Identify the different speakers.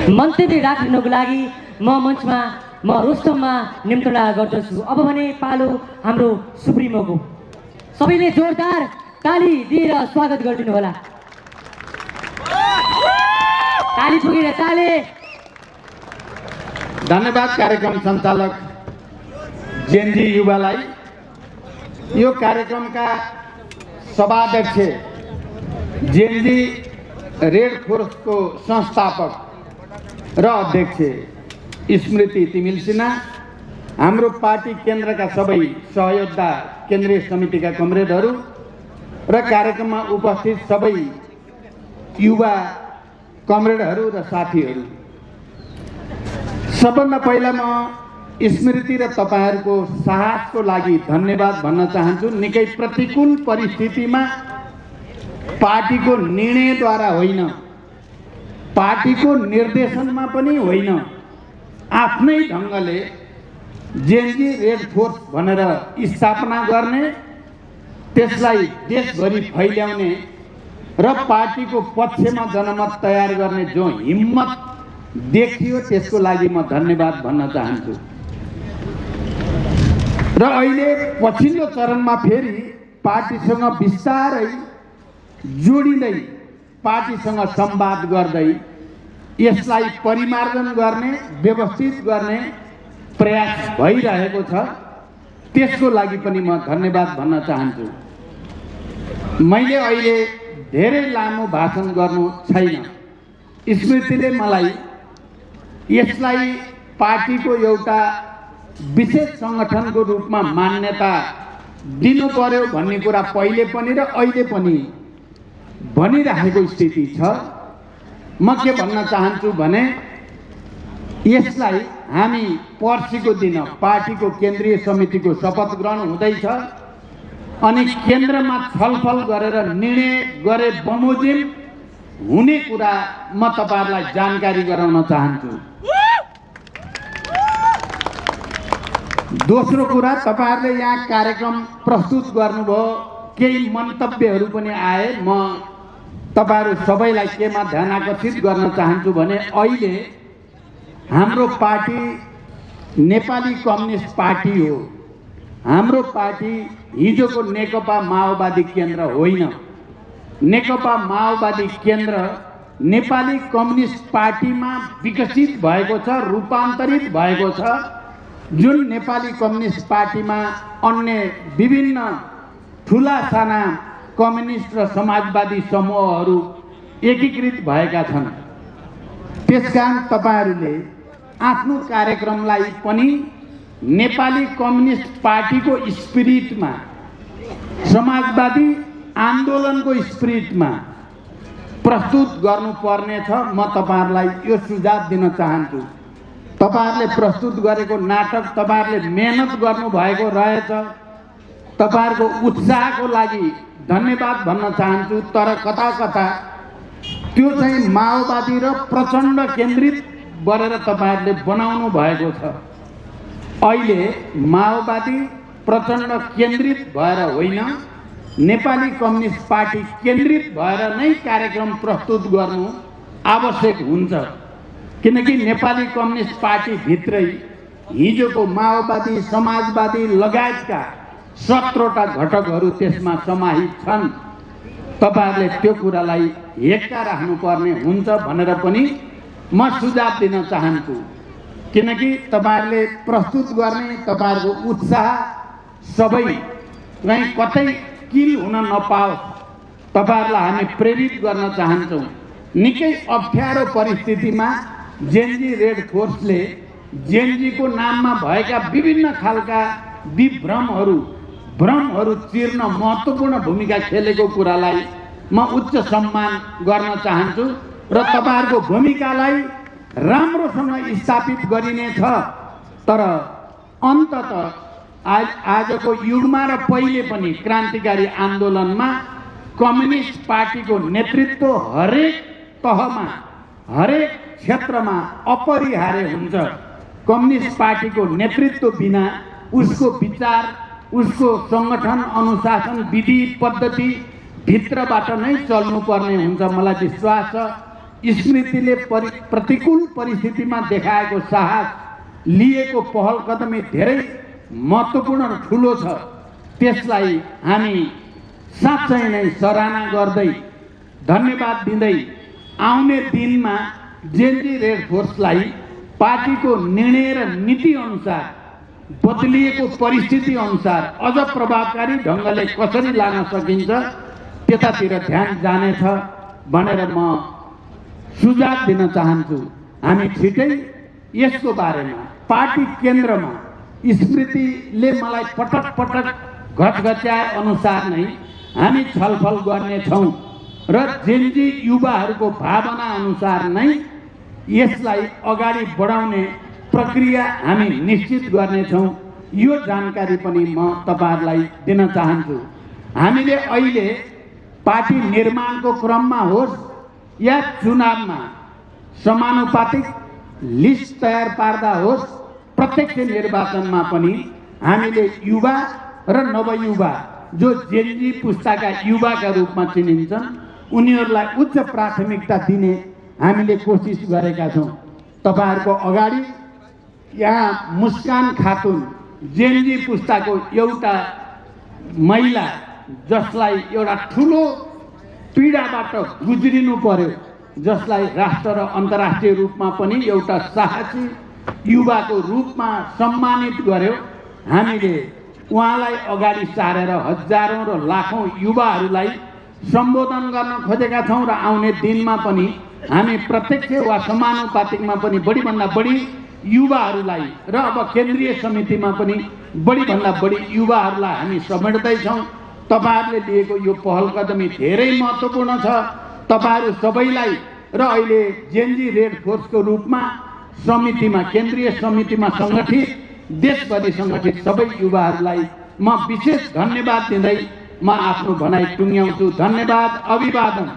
Speaker 1: मन्तव्य राख्नुको लागि म मञ्चमा म रोस्तममा निम्तना गर्दछु। अब भने पालो हाम्रो सुप्रिमोको। सबैले जोरदार ताली दिएर स्वागत गरिदिनु होला। ताली ठोकेर ताले।
Speaker 2: धन्यवाद कार्यक्रम सञ्चालक जेनजी युवालाई। यो कार्यक्रमका सभाध्यक्ष जेनजी रेड फोर्सको संस्थापक र अध्यक्ष स्मृति तिमिल सिन्हा, हाम्रो पार्टी केन्द्रका सबै सहयोद्धा केन्द्रीय समितिका कमरेडहरू र कार्यक्रममा उपस्थित सबै युवा कमरेडहरू र साथीहरू, सबभन्दा पहिला म स्मृति र तपाईहरूको साहसको लागि धन्यवाद भन्न चाहन्छु। निकै प्रतिकूल परिस्थितिमा पार्टीको निर्णयद्वारा होइन, पार्टीको निर्देशनमा पनि होइन, आफ्नै ढङ्गले जेनजी रेड फोर्स भनेर स्थापना गर्ने, त्यसलाई देशभरि फैल्याउने र पार्टीको पक्षमा जनमत तयार गर्ने जो हिम्मत देखियो त्यसको लागि म धन्यवाद भन्न चाहन्छु। र अहिले पछिल्लो चरणमा फेरि पार्टीसँग बिस्तारै जोडिँदै, पार्टीसँग संवाद गर्दै यसलाई परिमार्जन गर्ने, व्यवस्थित गर्ने प्रयास भइरहेको छ। त्यसको लागि पनि म धन्यवाद भन्न चाहन्छु। मैले अहिले धेरै लामो भाषण गर्नु छैन। स्मृतिले मलाई यसलाई पार्टीको एउटा विशेष सङ्गठनको रूपमा मान्यता दिनु पर्यो भन्ने कुरा पहिले पनि र अहिले पनि भनिरहेको स्थिति छ। म के भन्न चाहन्छु भने यसलाई हामी पर्सिको दिन पार्टीको केन्द्रीय समितिको शपथ ग्रहण हुँदैछ अनि केन्द्रमा छलफल गरेर निर्णय गरे बमोजिम हुने कुरा म तपाईहरुलाई जानकारी गराउन चाहन्छु। दोस्रो कुरा, तपाईहरुले यहाँ कार्यक्रम प्रस्तुत गर्नुभयो, केही मन्तव्यहरू पनि आए। म तपाईहरु सबैलाई केमा ध्यान आकर्षित गर्न चाहन्छु भने अहिले हाम्रो पार्टी नेपाली कम्युनिस्ट पार्टी हो। हाम्रो पार्टी हिजोको नेकपा माओवादी केन्द्र होइन। नेकपा माओवादी केन्द्र नेपाली कम्युनिस्ट पार्टीमा विकसित भएको छ, रूपान्तरित भएको छ, जुन नेपाली कम्युनिस्ट पार्टीमा अन्य विभिन्न ठुला साना कम्युनिस्ट र समाजवादी समूहहरू एकीकृत भएका छन्। त्यसकारण तपाईहरुले आफ्नो कार्यक्रमलाई पनि नेपाली कम्युनिस्ट पार्टीको स्पिरिटमा, समाजवादी आन्दोलनको स्पिरिटमा प्रस्तुत गर्नुपर्नेछ। म तपाईहरुलाई यो सुझाव दिन चाहन्छु। तपाईहरुले प्रस्तुत गरेको नाटक तपाईहरुले मेहनत गर्नुभएको रहेछ। तपाईहरुको उत्साहको लागि धन्यवाद भन्न चाहन्छु। तर कता कता त्यो चाहिँ माओवादी र प्रचण्ड केन्द्रित गरेर तपाईहरुले बनाउनु भएको छ। अहिले माओवादी प्रचण्ड केन्द्रित भएर होइन, नेपाली कम्युनिस्ट पार्टी केन्द्रित भएर नै कार्यक्रम प्रस्तुत गर्नु आवश्यक हुन्छ। किनकि नेपाली कम्युनिस्ट पार्टी भित्रै हिजोको माओवादी, समाजवादी लगायतका 17वटा घटकहरू त्यसमा समाहित छन्। तपाईहरुले त्यो कुरालाई हेक्का राख्नुपर्ने हुन्छ भनेर पनि म सुझाव दिन चाहन्छु। किनकि तपाईहरुले प्रस्तुत गर्ने तपाईहरुको उत्साह सबै कहीँ कतै किल हुन नपाओस्, तपाईहरुलाई हामी प्रेरित गर्न चाहन्छौँ। निकै अप्ठ्यारो परिस्थितिमा जेनजी रेड फोर्सले जेनजीको नाममा भएका विभिन्न खालका भ्रमहरू चिर्न महत्त्वपूर्ण भूमिका खेलेको कुरालाई म उच्च सम्मान गर्न चाहन्छु र तपाईहरुको भूमिकालाई राम्रोसँग स्थापित गरिनेछ। तर अन्ततः आजको युगमा र पहिले पनि क्रान्तिकारी आन्दोलनमा कम्युनिस्ट पार्टीको नेतृत्व हरेक तहमा, हरेक क्षेत्रमा अपरिहार्य हुन्छ। कम्युनिस्ट पार्टीको नेतृत्व बिना उसको विचार, उसको संगठन, अनुशासन, विधि, पद्धति भित्रबाट नै चल्नुपर्ने हुन्छ। मलाई विश्वास छ स्मृतिले प्रतिकूल परिस्थितिमा देखाएको साहस, लिएको पहल कदमी धेरै महत्त्वपूर्ण र ठुलो छ। त्यसलाई हामी साँच्चै नै सराहना गर्दै धन्यवाद दिँदै आउने दिनमा जेएनजी रेड फोर्सलाई पार्टीको निर्णय र नीति अनुसार बदलिएको परिस्थिति अनुसार अझ प्रभावकारी ढङ्गले कसरी लान सकिन्छ त्यतातिर ध्यान जानेछ भनेर म सुझाव दिन चाहन्छु। हामी छिटै यसको बारेमा पार्टी केन्द्रमा स्मृतिले मलाई पटक पटक घचघच्याए अनुसार नै हामी छलफल गर्नेछौँ र जेएनजी युवाहरूको भावना अनुसार नै यसलाई अगाडि बढाउने प्रक्रिया हामी निश्चित गर्नेछौँ। यो जानकारी पनि म तपाईहरुलाई दिन चाहन्छु। हामीले अहिले पार्टी निर्माणको क्रममा होस् या चुनावमा समानुपातिक लिस्ट तयार पार्दा होस्, प्रत्यक्ष निर्वाचनमा पनि हामीले युवा र नवयुवा जो जेएनजी पुस्ताका युवाका रूपमा चिनिन्छन् उनीहरूलाई उच्च प्राथमिकता दिने हामीले कोसिस गरेका छौँ। तपाईहरुको अगाडि यहाँ मुस्कान खातुन जेएनजी पुस्ताको एउटा महिला जसलाई एउटा ठुलो पीडाबाट गुज्रिनु पर्यो, जसलाई राष्ट्र र अन्तर्राष्ट्रिय रूपमा पनि एउटा साहसी युवाको रूपमा सम्मानित गर्यो। हामीले उहाँलाई अगाडि सारेर हजारौं र लाखौं युवाहरूलाई सम्बोधन गर्न खोजेका छौँ र आउने दिनमा पनि हामी प्रत्यक्ष वा समानुपातिकमा पनि बढीभन्दा बढी युवाहरूलाई र अब केन्द्रीय समितिमा पनि बढीभन्दा बढी युवाहरूलाई हामी समेट्दैछौँ। तपाईहरुले लिएको यो पहल कदमी धेरै महत्त्वपूर्ण छ। तपाईहरु सबैलाई र अहिले जेएनजी रेड फोर्सको रूपमा समितिमा केन्द्रीय समितिमा संगठित देशभरि संगठित सबै युवाहरूलाई म विशेष धन्यवाद दिँदै म आफ्नो भनाइ टुङ्ग्याउँछु। धन्यवाद, अभिवादन।